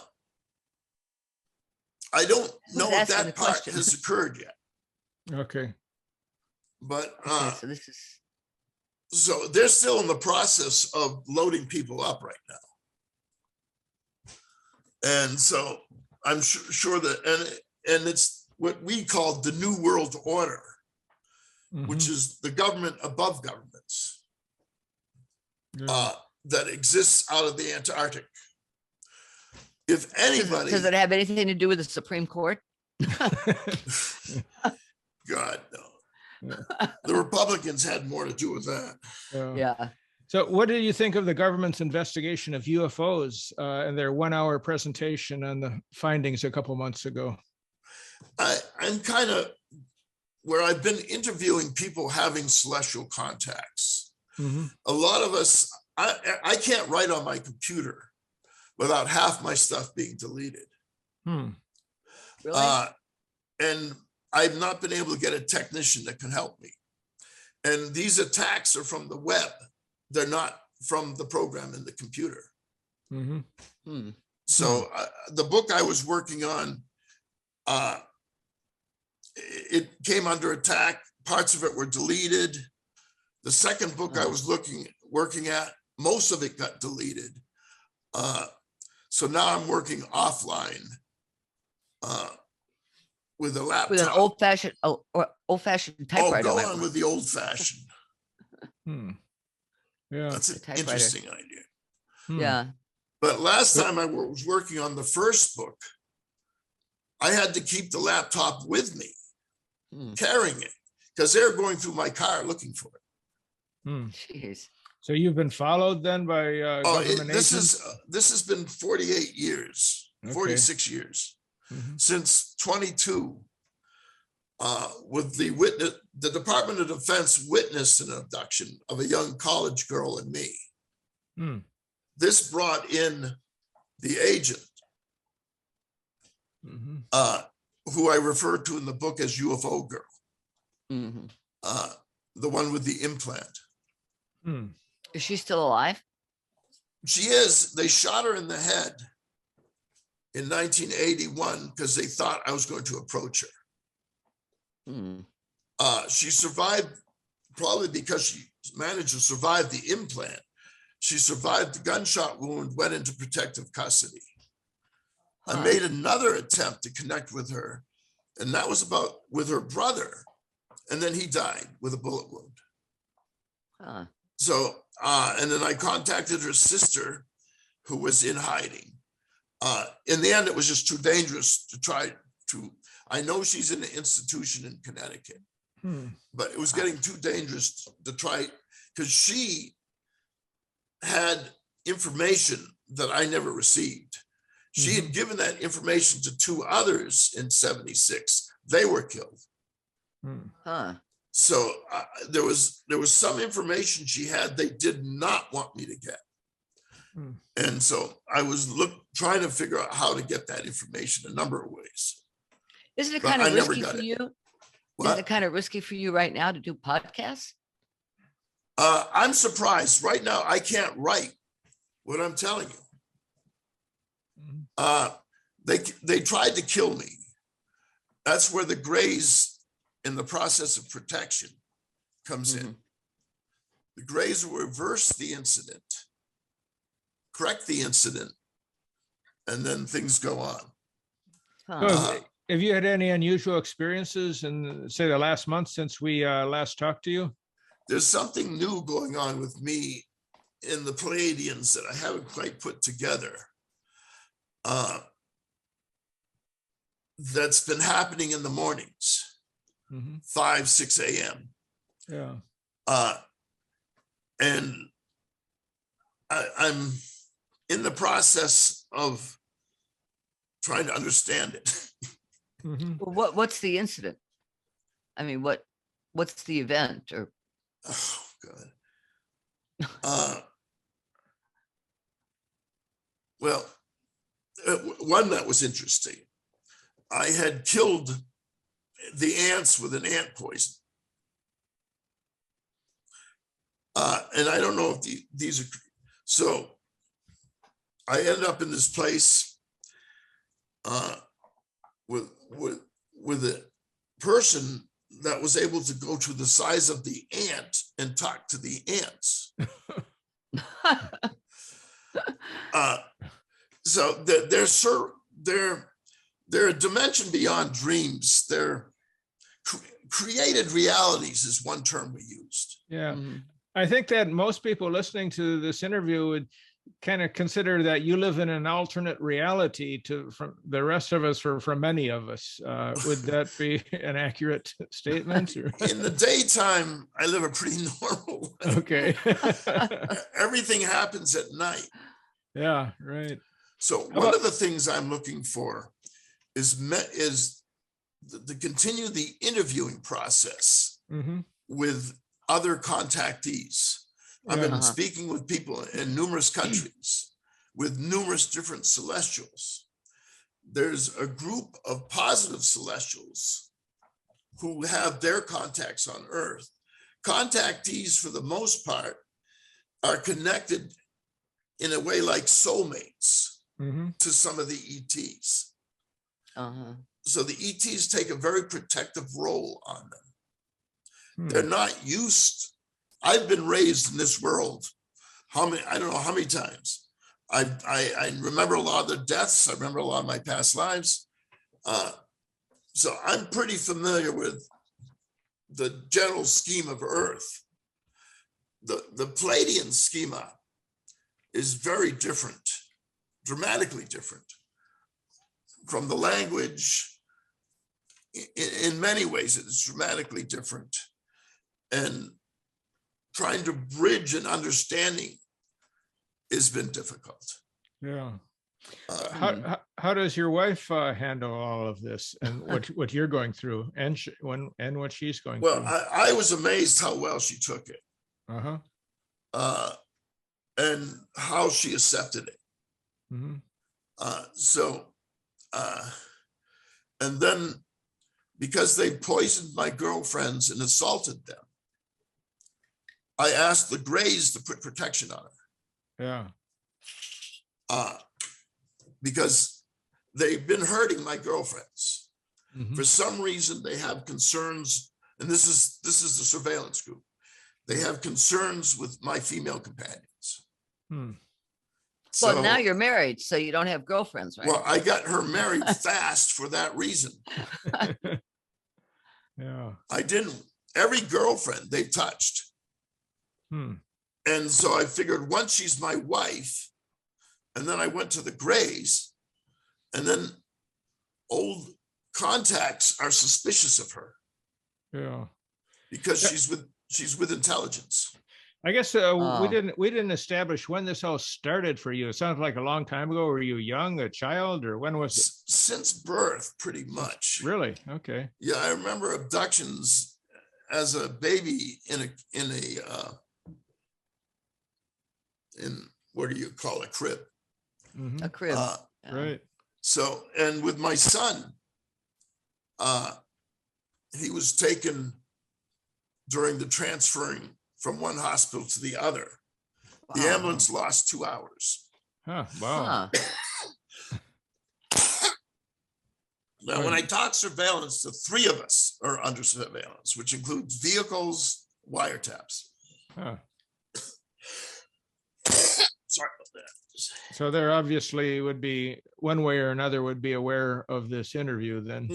don't know if asking the that part question? has occurred yet. Okay. But Okay, so this is. so they're still in the process of loading people up right now. And so I'm sure that, and it's what we call the New World Order, which is the government above governments that exists out of the Antarctic. If anybody, Does it have anything to do with the Supreme Court? God, no. The Republicans had more to do with that. Yeah. So what do you think of the government's investigation of UFOs and their 1-hour presentation on the findings a couple months ago? I'm kind of where I've been interviewing people having celestial contacts. Mm-hmm. A lot of us, I can't write on my computer without half my stuff being deleted. Hmm. Really? And I've not been able to get a technician that can help me. And these attacks are from the web. They're not from the program in the computer. Mm-hmm. Hmm. So the book I was working on It came under attack. Parts of it were deleted. The second book I was working at, most of it got deleted. So now I'm working offline with a laptop. With an old-fashioned typewriter. Oh, go on with the old-fashioned. Yeah. That's an typewriter. interesting idea. Yeah. But last time I was working on the first book, I had to keep the laptop with me, carrying it, because they're going through my car looking for it. Jeez. So you've been followed then by government agents? This has been 48 years, 46 years, since 22. With the Department of Defense witnessed an abduction of a young college girl and me. This brought in the agent, who I referred to in the book as UFO girl, the one with the implant. Is she still alive? She is. They shot her in the head in 1981 because they thought I was going to approach her. She survived probably because she managed to survive the implant. She survived the gunshot wound, went into protective custody. I made another attempt to connect with her, and that was with her brother, and then he died with a bullet wound. So, and then I contacted her sister, who was in hiding. In the end, it was just too dangerous to try to. I know she's in an institution in Connecticut, but it was getting too dangerous to try, because she had information that I never received. She had given that information to two others in 76. They were killed. So there was some information she had they did not want me to get. And so I was trying to figure out how to get that information a number of ways. Isn't it kind of risky for you? Isn't it kind of risky for you right now to do podcasts? I'm surprised. Right now, I can't write what I'm telling you. They tried to kill me. That's where the Greys in the process of protection comes in. The Greys will reverse the incident, correct the incident, and then things go on. So have you had any unusual experiences in, say, the last month since we last talked to you? There's something new going on with me in the Pleiadians that I haven't quite put together. That's been happening in the mornings, 5, 6 a.m. Yeah. And I'm in the process of trying to understand it. Well, what's the incident? I mean, what's the event? Or oh God. Well, one that was interesting. I had killed the ants with an ant poison. And I don't know if these are, so I ended up in this place with a person that was able to go to the size of the ant and talk to the ants. So they're a dimension beyond dreams. They're created realities is one term we used. Yeah. I think that most people listening to this interview would kind of consider that you live in an alternate reality from the rest of us, or from many of us. Would that be an accurate statement? In the daytime, I live a pretty normal life. Okay. Everything happens at night. Yeah, right. So one of the things I'm looking for is to continue the interviewing process with other contactees. I've been speaking with people in numerous countries with numerous different celestials. There's a group of positive celestials who have their contacts on Earth. Contactees, for the most part, are connected in a way like soulmates to some of the ETs. so the ETs take a very protective role on them. Hmm. They're not used. I've been raised in this world. I don't know how many times. I remember a lot of their deaths. I remember a lot of my past lives. So I'm pretty familiar with the general scheme of Earth. The Pleiadian schema is very different, dramatically different from the language. In many ways, it's dramatically different. And trying to bridge an understanding has been difficult. Yeah. How does your wife handle all of this and what you're going through and what she's going Well, through? I was amazed how well she took it. And how she accepted it. Mm-hmm. And then because they poisoned my girlfriends and assaulted them, I asked the Greys to put protection on her. Yeah. Because they've been hurting my girlfriends. Mm-hmm. For some reason, they have concerns, and this is the surveillance group. They have concerns with my female companions. Hmm. So, Well, now you're married, so you don't have girlfriends, right? well, I got her married fast for that reason. Yeah. I didn't. Every girlfriend they touched. Hmm. And so I figured once she's my wife, and then I went to the Greys, and then old contacts are suspicious of her. Yeah. Because she's with intelligence. I guess we didn't establish when this all started for you. It sounds like a long time ago. Were you young, a child, or when was it? Since birth, pretty much. Really? Okay. Yeah, I remember abductions as a baby in what do you call a crib? Mm-hmm. A crib. Yeah. Right. So, and with my son, he was taken during the transferring from one hospital to the other. The Wow. ambulance lost 2 hours. Huh. Wow. Huh. Now, when I talk surveillance, the three of us are under surveillance, which includes vehicles, wiretaps. Huh. Sorry about that. So there obviously would be one way or another would be aware of this interview then.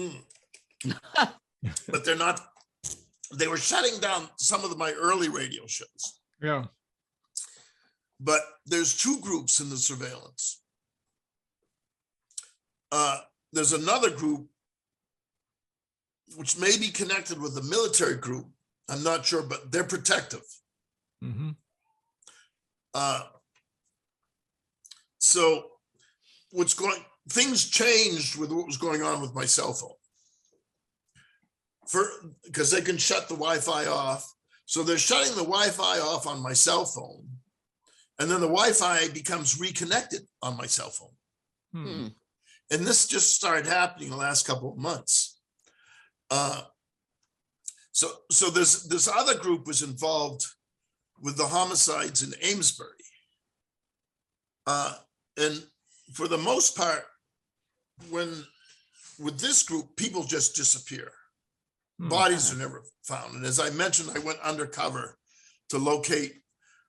But they're not. They were shutting down some of my early radio shows. Yeah. But there's two groups in the surveillance. There's another group which may be connected with the military group. I'm not sure, but they're protective. Mm-hmm. So things changed with what was going on with my cell phone. Because they can shut the Wi-Fi off. So they're shutting the Wi-Fi off on my cell phone. And then the Wi-Fi becomes reconnected on my cell phone. Hmm. And this just started happening the last couple of months. So this other group was involved with the homicides in Amesbury. And for the most part, with this group, people just disappear. Bodies are never found. And as I mentioned, I went undercover to locate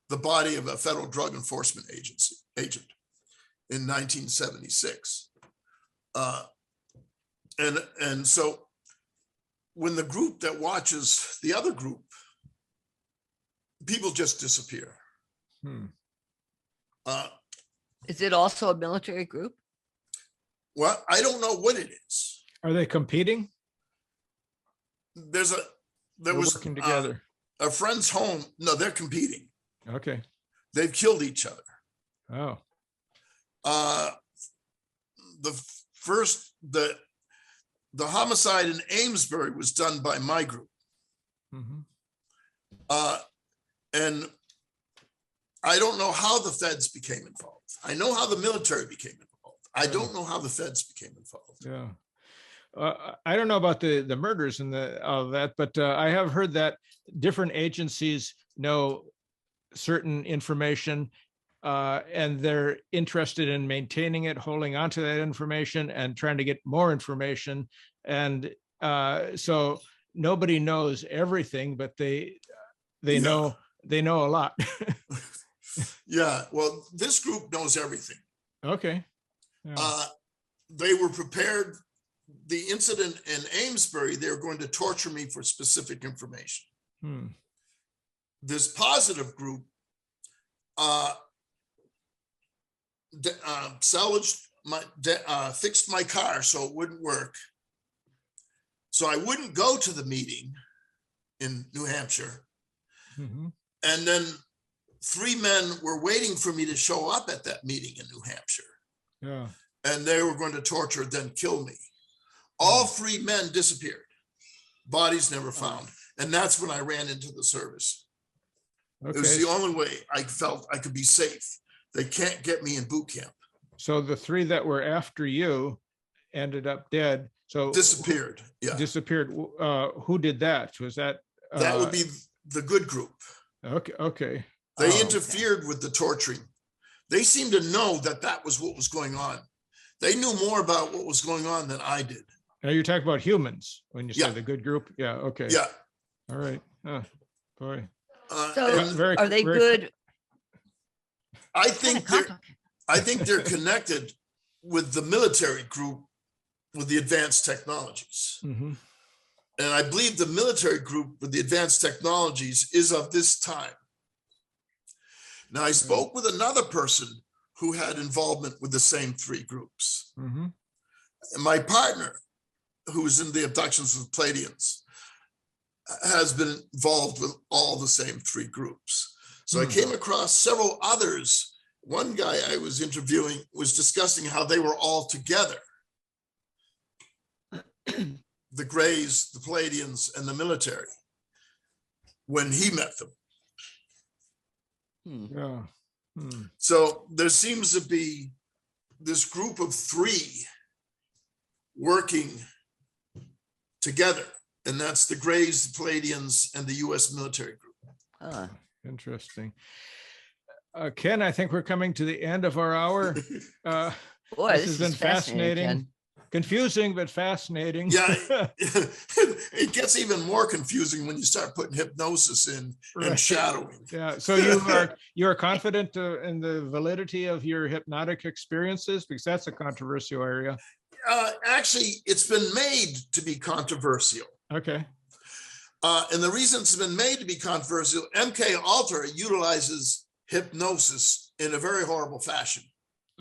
the body of a federal drug enforcement agent in 1976. And so when the group that watches the other group, people just disappear. Is it also a military group? Well, I don't know what it is. Are they competing? There They're was working together. A friend's home. No, they're competing. Okay. They've killed each other. Oh. The homicide in Amesbury was done by my group. Mm-hmm. And I don't know how the feds became involved. I know how the military became involved. I don't know how the feds became involved. Yeah. I don't know about the murders and all of that, but I have heard that different agencies know certain information and they're interested in maintaining it, holding on to that information and trying to get more information. And so nobody knows everything, but they know a lot. Yeah, well, this group knows everything. Okay. Yeah. They were prepared. The incident in Amesbury, they were going to torture me for specific information. This positive group fixed my car so it wouldn't work. So I wouldn't go to the meeting in New Hampshire. And then 3 men were waiting for me to show up at that meeting in New Hampshire. Yeah. And they were going to torture, then kill me. All 3 men disappeared. Bodies never found. And that's when I ran into the service. Okay. It was the only way I felt I could be safe. They can't get me in boot camp. So the 3 that were after you ended up dead. So Disappeared. Yeah. Disappeared. Who did that? Was that? That would be the good group. Okay. Okay. They interfered with the torturing. They seemed to know that was what was going on. They knew more about what was going on than I did. Now you're talking about humans when you say Yeah. the good group. Yeah. Okay. Yeah. All right. Oh, boy. So Very- are they very- good? I think they're connected with the military group with the advanced technologies. Mhm. And I believe the military group with the advanced technologies is of this time. Now, I spoke with another person who had involvement with the same 3 groups. Mhm. And my partner, who was in the abductions of Pleiadians, has been involved with all the same 3 groups. So I came across several others. One guy I was interviewing was discussing how they were all together. The Greys, the Pleiadians, and the military, when he met them. Yeah. So there seems to be this group of 3 working together, and that's the Greys, the Pleiadians, and the U.S. military group. Interesting. Ken, I think we're coming to the end of our hour. Boy, This has been fascinating. Ken. Confusing, but fascinating. Yeah, it gets even more confusing when you start putting hypnosis in Right. and shadowing. Yeah. So you are confident in the validity of your hypnotic experiences, because that's a controversial area. Actually, it's been made to be controversial. Okay. And the reason it's been made to be controversial, MK Ultra utilizes hypnosis in a very horrible fashion.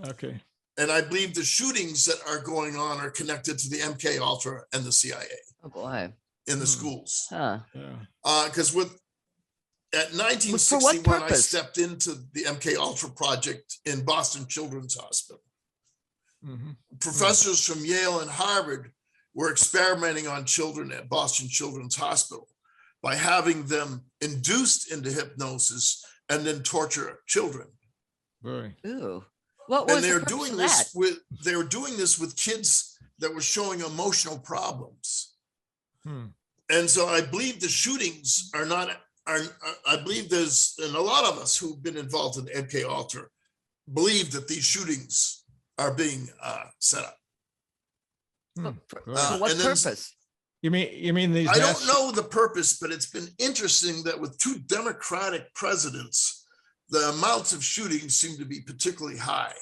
Okay. And I believe the shootings that are going on are connected to the MK Ultra and the CIA Oh boy. in the schools. Huh. Yeah. Because at For what 1961, I purpose? stepped into the MK Ultra project in Boston Children's Hospital. Mhm. Professors from Yale and Harvard were experimenting on children at Boston Children's Hospital by having them induced into hypnosis and then torture children. Boy. Ooh. What was And the they're purpose doing of this that? they were doing this with kids that were showing emotional problems. And so I believe the shootings are not, I believe there's, and a lot of us who've been involved in MK Ultra believe that these shootings are being set up. For Wow. what and then- purpose? You mean these? I don't know the purpose, but it's been interesting that with 2 Democratic presidents, the amounts of shootings seem to be particularly high.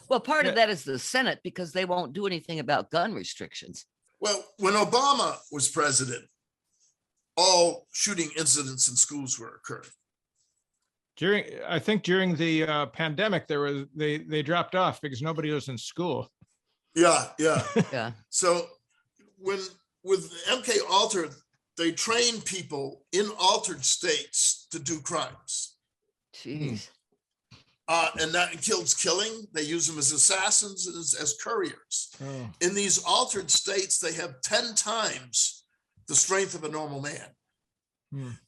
Well, part of that is the Senate, because they won't do anything about gun restrictions. Well, when Obama was president, all shooting incidents in schools were occurring. I think during the pandemic, they dropped off because nobody was in school. Yeah, yeah. Yeah. So with MK Ultra, they train people in altered states to do crimes. Jeez. And that includes killing. They use them as assassins, as couriers. Oh. In these altered states, they have 10 times the strength of a normal man.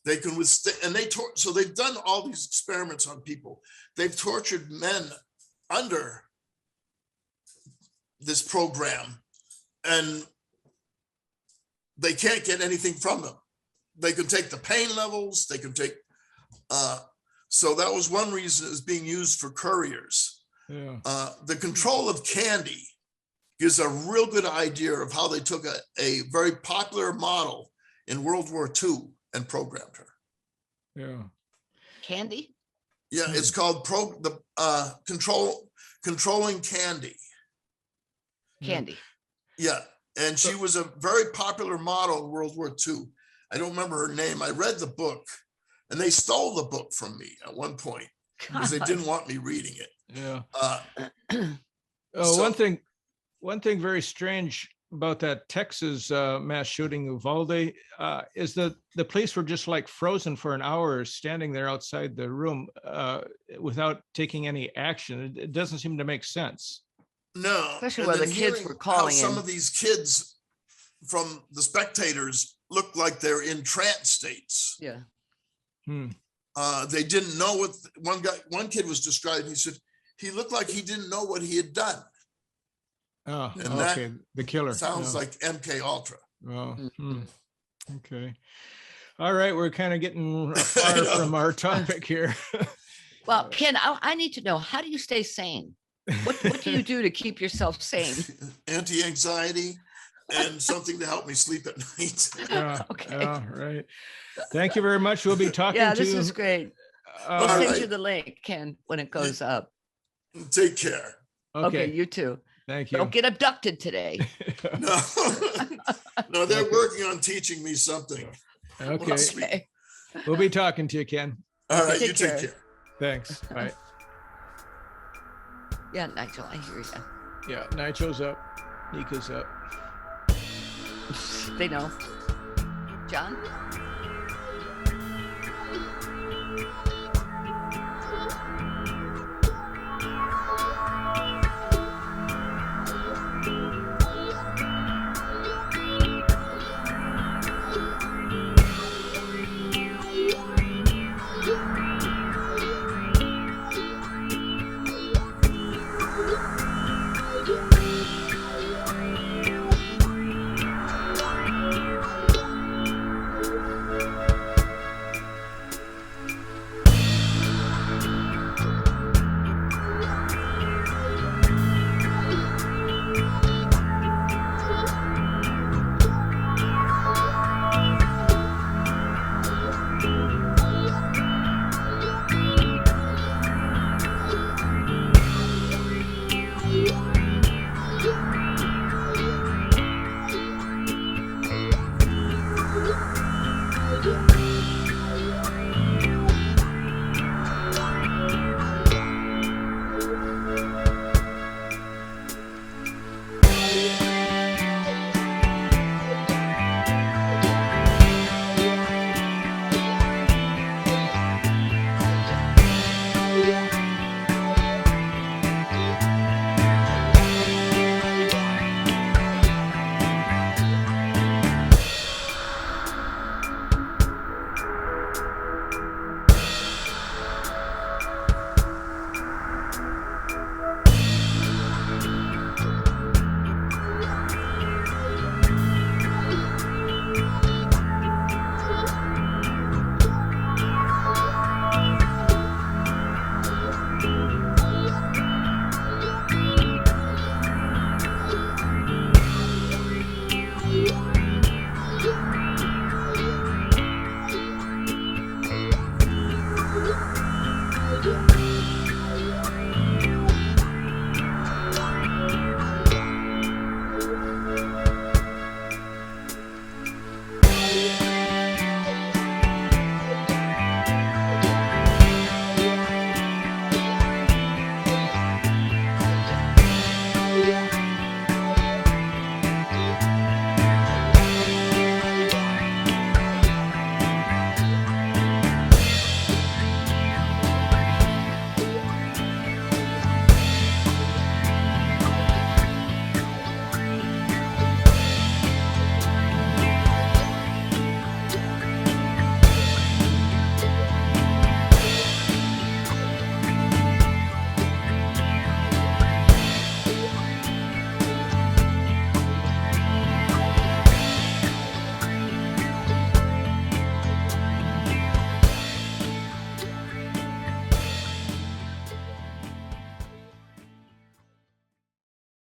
They can withstand, and so they've done all these experiments on people. They've tortured men under this program, and they can't get anything from them. They can take the pain levels. They can take. So that was one reason it was being used for couriers. Yeah. The control of candy gives a real good idea of how they took a very popular model in World War II and programmed her. Yeah. Candy? Yeah, it's called Controlling Candy. Candy. Yeah, and she was a very popular model in World War II. I don't remember her name. I read the book, and they stole the book from me at one point because they didn't want me reading it. Yeah. So- One thing very strange about that Texas mass shooting Uvalde is that the police were just like frozen for an hour, standing there outside the room without taking any action. It doesn't seem to make sense. No, Especially and while then the kids hearing were how calling some in. of these kids from the spectators look like they're in trance states. Yeah. They didn't know what one kid was describing. He said he looked like he didn't know what he had done. Oh, And that okay. The killer. Sounds Yeah. like MK Ultra. Oh, Mhm. okay. All right, we're kind of getting far know. from our topic here. Well, Ken, I need to know, how do you stay sane? What do you do to keep yourself sane? Anti-anxiety and something to help me sleep at night. Yeah, Okay. yeah, right. Thank you very much. We'll be talking Yeah, to this you. is great. We'll All send right. you the link, Ken, when it goes up. Take care. Okay, you too. Thank you. Don't get abducted today. No, no, they're working on teaching me something. Okay. Okay. We'll be talking to you, Ken. All right, Take you take care. care. Thanks. Bye. Yeah, Nigel, I hear you. Yeah, Nitro's up. Nika's up. They know. John?